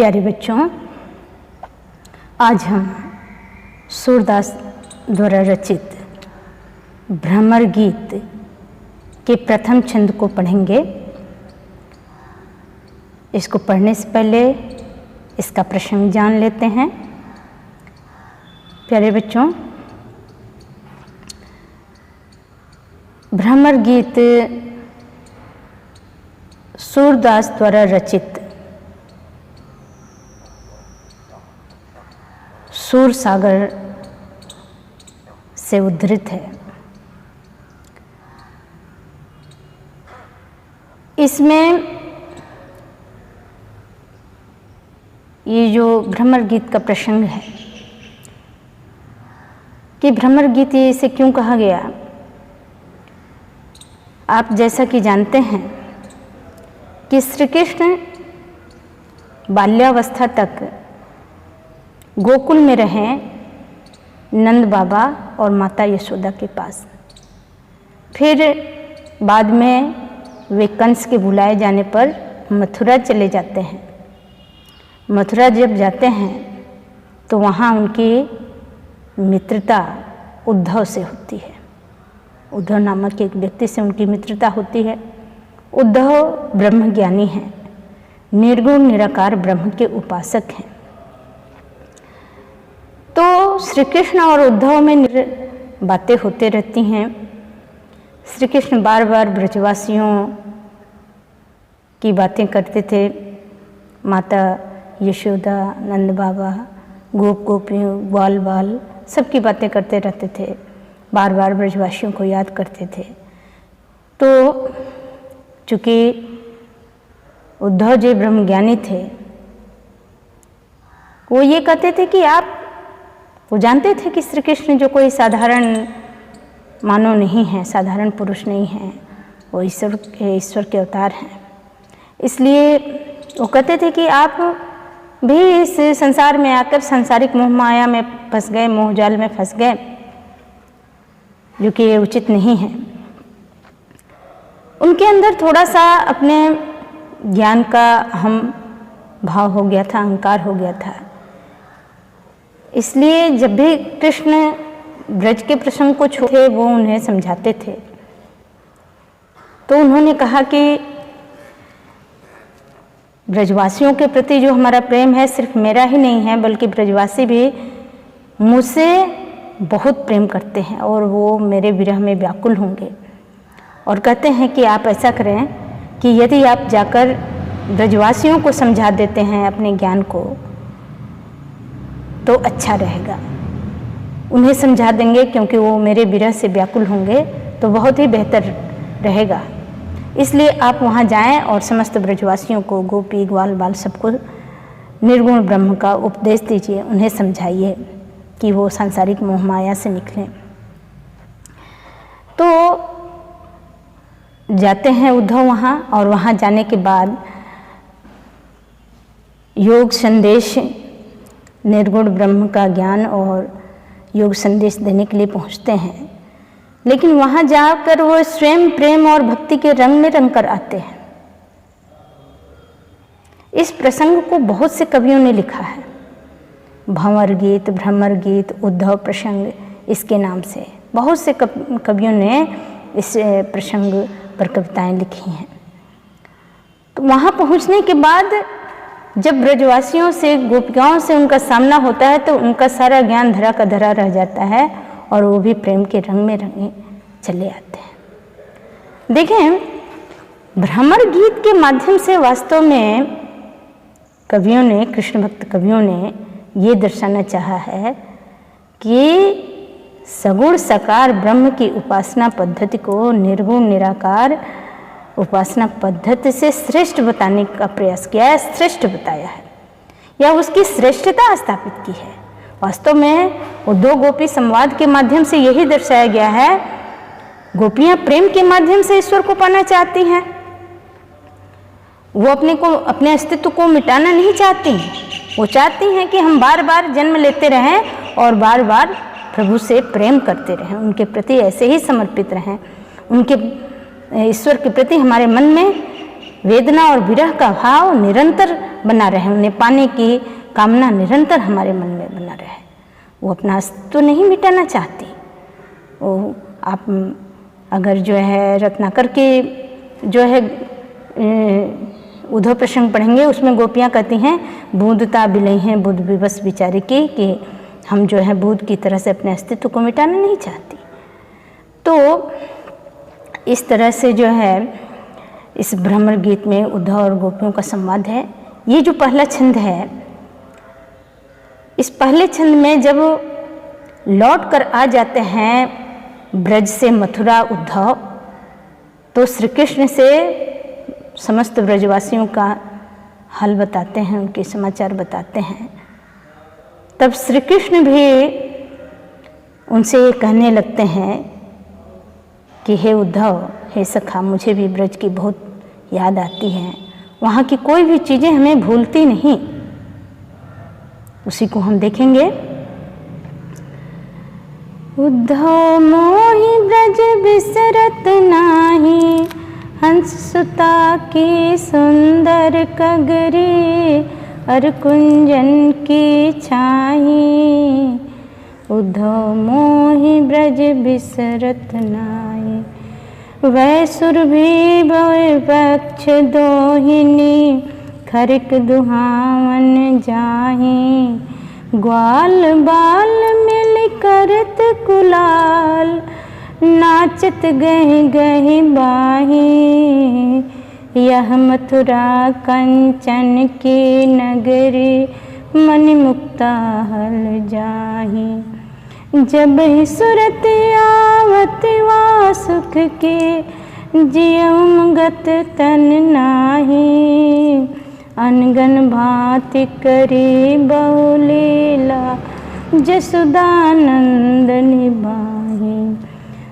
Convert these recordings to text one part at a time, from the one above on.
प्यारे बच्चों, आज हम सूरदास द्वारा रचित भ्रमर गीत के प्रथम छंद को पढ़ेंगे। इसको पढ़ने से पहले इसका प्रसंग जान लेते हैं। प्यारे बच्चों, भ्रमर गीत सूरदास द्वारा रचित सूर सागर से उद्धृत है। इसमें ये जो भ्रमर गीत का प्रसंग है कि भ्रमर गीत इसे क्यों कहा गया। आप जैसा कि जानते हैं कि श्री कृष्ण बाल्यावस्था तक गोकुल में रहे नंद बाबा और माता यशोदा के पास। फिर बाद में वे कंस के बुलाए जाने पर मथुरा चले जाते हैं। मथुरा जब जाते हैं तो वहाँ उनकी मित्रता उद्धव से होती है। उद्धव नामक एक व्यक्ति से उनकी मित्रता होती है। उद्धव ब्रह्मज्ञानी हैं, निर्गुण निराकार ब्रह्म के उपासक हैं। तो श्री कृष्ण और उद्धव में बातें होते रहती हैं। श्री कृष्ण बार बार ब्रजवासियों की बातें करते थे। माता यशोदा, नंद बाबा, गोप गोपियों, ग्वाल बाल सबकी बातें करते रहते थे। बार बार ब्रजवासियों को याद करते थे। तो चूँकि उद्धव जी ब्रह्मज्ञानी थे, वो ये कहते थे कि वो जानते थे कि श्री कृष्ण जो कोई साधारण मानव नहीं है, साधारण पुरुष नहीं है, वो ईश्वर के अवतार हैं। इसलिए वो कहते थे कि आप भी इस संसार में आकर सांसारिक मोह माया में फंस गए, मोह जाल में फंस गए, जो कि ये उचित नहीं है। उनके अंदर थोड़ा सा अपने ज्ञान का हम भाव हो गया था, अहंकार हो गया था। इसलिए जब भी कृष्ण ब्रज के प्रसंग को छोड़े वो उन्हें समझाते थे। तो उन्होंने कहा कि ब्रजवासियों के प्रति जो हमारा प्रेम है सिर्फ मेरा ही नहीं है, बल्कि ब्रजवासी भी मुझसे बहुत प्रेम करते हैं और वो मेरे विरह में व्याकुल होंगे। और कहते हैं कि आप ऐसा करें कि यदि आप जाकर ब्रजवासियों को समझा देते हैं अपने ज्ञान को तो अच्छा रहेगा। उन्हें समझा देंगे क्योंकि वो मेरे विरह से व्याकुल होंगे, तो बहुत ही बेहतर रहेगा। इसलिए आप वहाँ जाएं और समस्त ब्रजवासियों को, गोपी ग्वाल बाल सबको निर्गुण ब्रह्म का उपदेश दीजिए। उन्हें समझाइए कि वो सांसारिक मोह माया से निकलें। तो जाते हैं उद्धव वहाँ, और वहाँ जाने के बाद योग संदेश, निर्गुण ब्रह्म का ज्ञान और योग संदेश देने के लिए पहुँचते हैं। लेकिन वहाँ जाकर वो स्वयं प्रेम और भक्ति के रंग में रंग कर आते हैं। इस प्रसंग को बहुत से कवियों ने लिखा है। भंवर गीत, भ्रमर गीत, उद्धव प्रसंग, इसके नाम से बहुत से कवियों ने इस प्रसंग पर कविताएं लिखी हैं। तो वहाँ पहुँचने के बाद जब ब्रजवासियों से, गोपिकाओं से उनका सामना होता है तो उनका सारा ज्ञान धरा का धरा रह जाता है और वो भी प्रेम के रंग में रंगे चले आते हैं। देखें, भ्रमर गीत के माध्यम से वास्तव में कवियों ने, कृष्ण भक्त कवियों ने ये दर्शाना चाहा है कि सगुण साकार ब्रह्म की उपासना पद्धति को निर्गुण निराकार उपासना पद्धति से श्रेष्ठ बताने का प्रयास किया है, श्रेष्ठ बताया है, या उसकी श्रेष्ठता स्थापित की है। वास्तव में वो दो गोपी संवाद के माध्यम से यही दर्शाया गया है। गोपियां प्रेम के माध्यम से ईश्वर को पाना चाहती हैं। वो अपने अस्तित्व को मिटाना नहीं चाहती। वो चाहती हैं कि हम बार बार जन्म लेते रहें और बार बार प्रभु से प्रेम करते रहें, उनके प्रति ऐसे ही समर्पित रहें, उनके ईश्वर के प्रति हमारे मन में वेदना और विरह का भाव निरंतर बना रहे, उन्हें पाने की कामना निरंतर हमारे मन में बना रहे। वो अपना अस्तित्व नहीं मिटाना चाहती। वो आप अगर जो है रत्नाकर के जो है उद्धव प्रसंग पढ़ेंगे, उसमें गोपियाँ कहती हैं बूंदता बिलई हैं बुध विवश बिचारी की, कि हम जो है बूंद की तरह से अपने अस्तित्व को मिटाना नहीं चाहती। तो इस तरह से जो है इस भ्रमर गीत में उद्धव और गोपियों का संवाद है। ये जो पहला छंद है, इस पहले छंद में जब लौट कर आ जाते हैं ब्रज से मथुरा उद्धव, तो श्री कृष्ण से समस्त ब्रजवासियों का हाल बताते हैं, उनके समाचार बताते हैं। तब श्री कृष्ण भी उनसे ये कहने लगते हैं कि हे उद्धव, हे सखा, मुझे भी ब्रज की बहुत याद आती है, वहाँ की कोई भी चीज़ें हमें भूलती नहीं। उसी को हम देखेंगे। उद्धव मोहि ब्रज बिसरत नाही, हंस सुता की सुंदर कगरी, अर कुंजन की छाही। उद्धव मोहि ब्रज बिसरत नाही, वै सुरभि भय पक्ष दोहिनी, खरिक दुहावन जाही। ग्वाल बाल मिल करत कुलाल, नाचत गहि गहि बाही। यह मथुरा कंचन की नगरी, मन मुक्ता हल जाही। जब ही सुरत आवत वा सुख के, जियम गत तन नाही। अनगन भांति करी बहुलीला, जसुदानंद निभाही।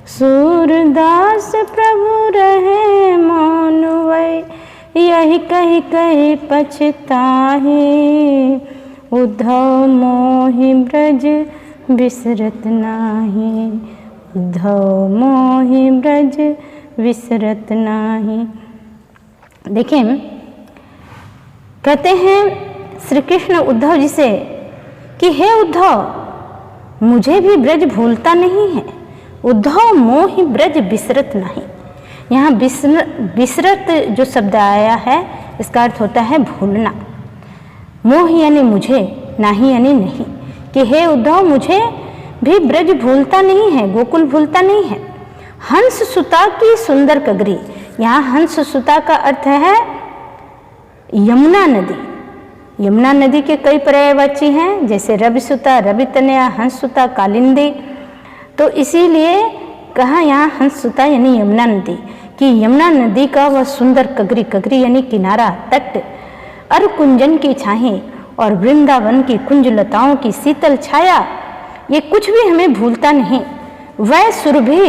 सूरदास प्रभु रहे मौन वै, यही कही कही पछताही। उद्धव मोहि ब्रज बिसरत नाही, उद्धव मोहि ब्रज बिसरत नाही। देखिए, कहते हैं श्री कृष्ण उद्धव जी से कि हे उद्धव, मुझे भी ब्रज भूलता नहीं है। उद्धव मोहि ब्रज बिसरत नहीं। यहाँ बिसरत जो शब्द आया है, इसका अर्थ होता है भूलना। मोह यानी मुझे, नाही यानी नहीं, कि हे उद्धव, मुझे भी ब्रज भूलता नहीं है, गोकुल भूलता नहीं है। हंस सुता की सुंदर कगरी, यहाँ हंस सुता का अर्थ है यमुना नदी। यमुना नदी के कई पर्यायवाची हैं, जैसे रवि सुता, रवि तनया, हंस सुता, कालिंदी। तो इसीलिए कहा यहाँ हंस सुता यानी यमुना नदी, कि यमुना नदी का वह सुंदर कगरी, कगरी यानी किनारा, तट, अर कुंजन की छाही और वृंदावन की कुंजलताओं की शीतल छाया, ये कुछ भी हमें भूलता नहीं। वह सुरभि,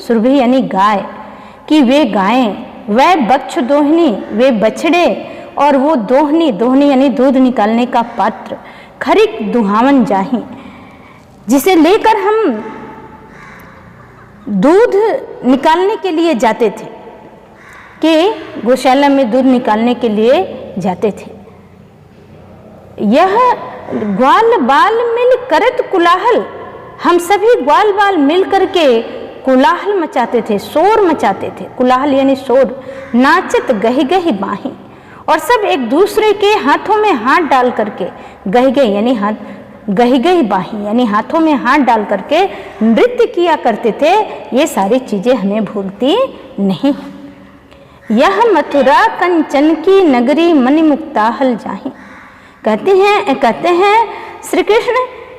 सुरभि यानी गाय, कि वे गायें, वह बक्ष दोहनी, वे बछड़े, और वो दोहनी, दोहनी यानी दूध निकालने का पात्र, खरिक दुहावन जाही, जिसे लेकर हम दूध निकालने के लिए जाते थे, कि गौशाला में दूध निकालने के लिए जाते थे। यह ग्वाल बाल मिल करत कुलाहल, हम सभी ग्वाल बाल मिल करके कुलाहल मचाते थे, शोर मचाते थे। कुलाहल यानी शोर। नाचत गही गही बाही, और सब एक दूसरे के हाथों में हाथ डाल करके, गही गही यानी हाथ, गही गही बाही यानी हाथों में हाथ डाल करके नृत्य किया करते थे। ये सारी चीजें हमें भूलती नहीं। यह मथुरा कंचन की नगरी, मन मुक्ता हल जाही। कहते हैं श्री कृष्ण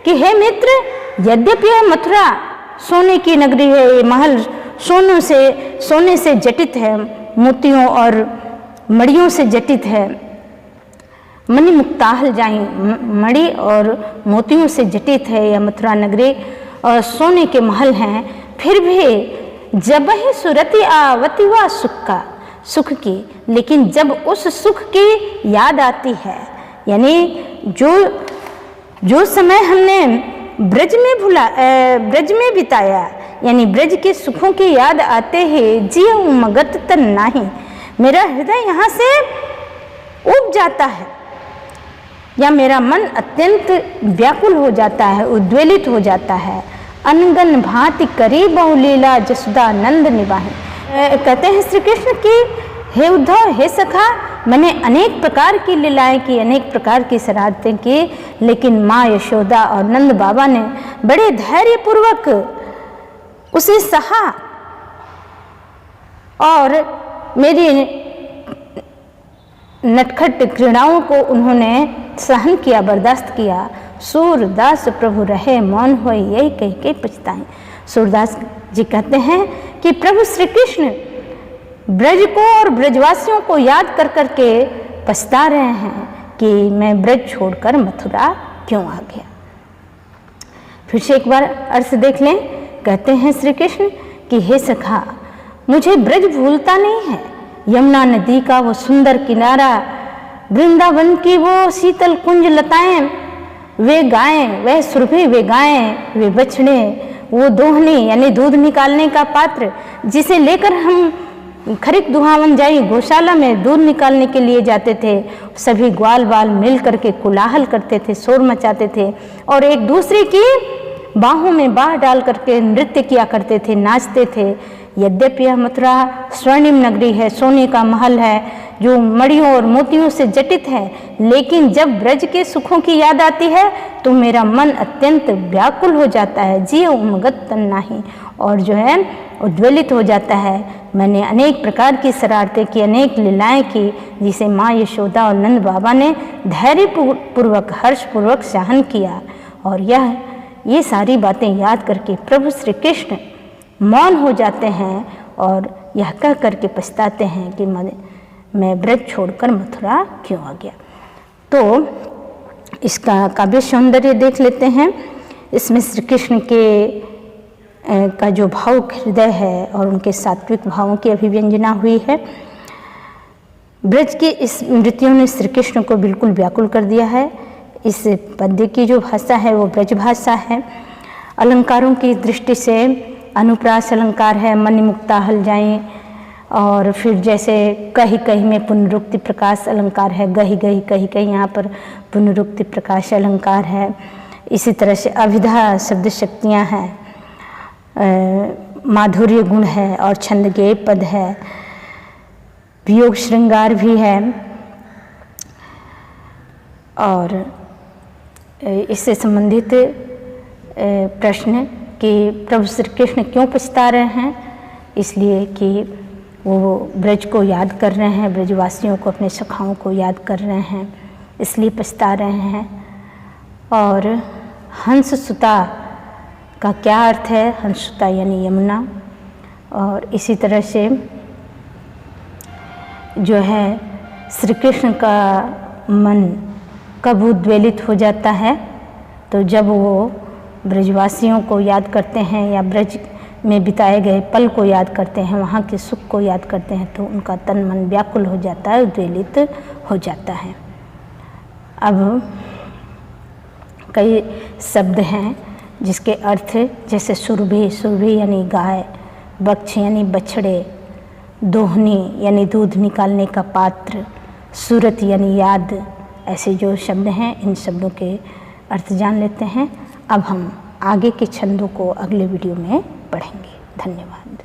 कि हे मित्र, यद्यपि यह मथुरा सोने की नगरी है, ये महल सोने से जटित है, मोतियों और मड़ियों से जटित है। मणि मुक्ताहल जाही, मणि और मोतियों से जटित है यह मथुरा नगरी, और सोने के महल हैं। फिर भी जब ही सुरति आवती वा सुख की, लेकिन जब उस सुख की याद आती है, यानी जो समय हमने ब्रज में बिताया, यानी ब्रज के सुखों की याद आते ही जिय मगत तन नाही, मेरा हृदय यहाँ से उब जाता है, या मेरा मन अत्यंत व्याकुल हो जाता है, उद्वेलित हो जाता है। अनगन भांति करी बहु लीला जसुदा नंद निभाए। कहते हैं श्री कृष्ण की हे उद्धव, हे सखा, मैंने अनेक प्रकार की लीलाएं की, अनेक प्रकार की शरारतें की, लेकिन माँ यशोदा और नंद बाबा ने बड़े धैर्यपूर्वक उसे सहा और मेरी नटखट क्रीड़ाओं को उन्होंने सहन किया, बर्दाश्त किया। सूरदास प्रभु रहे मौन होए, यही कह के पछताएं। सूरदास जी कहते हैं कि प्रभु श्री कृष्ण ब्रज को और ब्रजवासियों को याद कर कर के पछता रहे हैं कि मैं ब्रज छोड़कर मथुरा क्यों आ गया। फिर से एक बार अर्थ देख लें। कहते हैं श्री कृष्ण कि हे सखा, मुझे ब्रज भूलता नहीं है। यमुना नदी का वो सुंदर किनारा, वृंदावन की वो शीतल कुंज लताएं, वे गायें, वह सुरभि, वे गायें, वे बछड़े, वो दोहनी यानी दूध निकालने का पात्र जिसे लेकर हम खरीक दुहावन जाई गौशाला में दूध निकालने के लिए जाते थे। सभी ग्वाल बाल मिल करके कोलाहल करते थे, शोर मचाते थे और एक दूसरे की बाहों में बाह डाल करके नृत्य किया करते थे, नाचते थे। यद्यपि यह मथुरा स्वर्णिम नगरी है, सोने का महल है जो मणियों और मोतियों से जटित है, लेकिन जब ब्रज के सुखों की याद आती है तो मेरा मन अत्यंत व्याकुल हो जाता है, जीव उमगत तन नाही, और जो है उद्वेलित हो जाता है। मैंने अनेक प्रकार की शरारतें की, अनेक लीलाएं की, जिसे माँ यशोदा और नंद बाबा ने धैर्यपूर्वक हर्षपूर्वक सहन किया। और ये सारी बातें याद करके प्रभु श्री कृष्ण मौन हो जाते हैं और यह कह करके पछताते हैं कि मैं ब्रज छोड़कर मथुरा क्यों आ गया। तो इसका काव्य सौंदर्य देख लेते हैं। इसमें श्री कृष्ण का जो भावुक हृदय है और उनके सात्विक भावों की अभिव्यंजना हुई है। ब्रज की इस नृत्यों ने श्री कृष्ण को बिल्कुल व्याकुल कर दिया है। इस पद्य की जो भाषा है वो ब्रज भाषा है। अलंकारों की दृष्टि से अनुप्रास अलंकार है, मणिमुक्ता हल जाएं, और फिर जैसे कही कही में पुनरुक्ति प्रकाश अलंकार है, गही गही कही कही, यहाँ पर पुनरुक्ति प्रकाश अलंकार है। इसी तरह से अभिधा शब्द शक्तियाँ हैं, माधुर्य गुण है और छंद गेय पद है, वियोग श्रृंगार भी है। और इससे संबंधित प्रश्न कि प्रभु श्री कृष्ण क्यों पछता रहे हैं, इसलिए कि वो ब्रज को याद कर रहे हैं, ब्रजवासियों को, अपने सखाओं को याद कर रहे हैं, इसलिए पछता रहे हैं। और हंस सुता का क्या अर्थ है? हंस सुता यानी यमुना। और इसी तरह से जो है श्री कृष्ण का मन कब उद्वेलित हो जाता है, तो जब वो ब्रजवासियों को याद करते हैं या ब्रज में बिताए गए पल को याद करते हैं, वहाँ के सुख को याद करते हैं, तो उनका तन मन व्याकुल हो जाता है, उद्वेलित हो जाता है। अब कई शब्द हैं जिसके अर्थ जैसे सुरभि, सुरभि यानी गाय, बक्ष यानी बछड़े, दोहनी यानी दूध निकालने का पात्र, सूरत यानी याद, ऐसे जो शब्द हैं इन शब्दों के अर्थ जान लेते हैं। अब हम आगे के छंदों को अगले वीडियो में पढ़ेंगे। धन्यवाद।